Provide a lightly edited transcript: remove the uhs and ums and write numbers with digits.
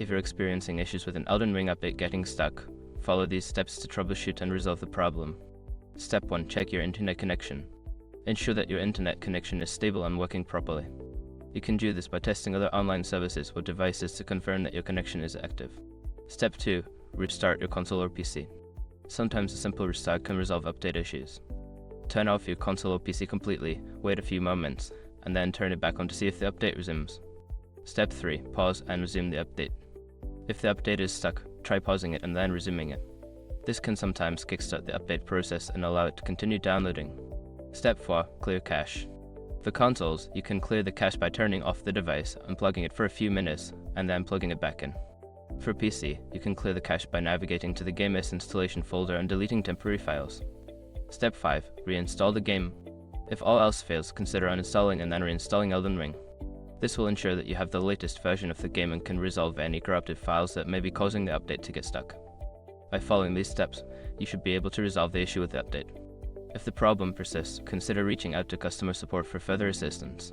If you're experiencing issues with an Elden Ring update getting stuck, follow these steps to troubleshoot and resolve the problem. Step 1. Check your internet connection. Ensure that your internet connection is stable and working properly. You can do this by testing other online services or devices to confirm that your connection is active. Step 2. Restart your console or PC. Sometimes a simple restart can resolve update issues. Turn off your console or PC completely, wait a few moments, and then turn it back on to see if the update resumes. Step 3. Pause and resume the update. If the update is stuck, try pausing it and then resuming it. This can sometimes kickstart the update process and allow it to continue downloading. Step 4. Clear cache. For consoles, you can clear the cache by turning off the device, unplugging it for a few minutes, and then plugging it back in. For PC, you can clear the cache by navigating to the GameOS installation folder and deleting temporary files. Step 5. Reinstall the game. If all else fails, consider uninstalling and then reinstalling Elden Ring. This will ensure that you have the latest version of the game and can resolve any corrupted files that may be causing the update to get stuck. By following these steps, you should be able to resolve the issue with the update. If the problem persists, consider reaching out to customer support for further assistance.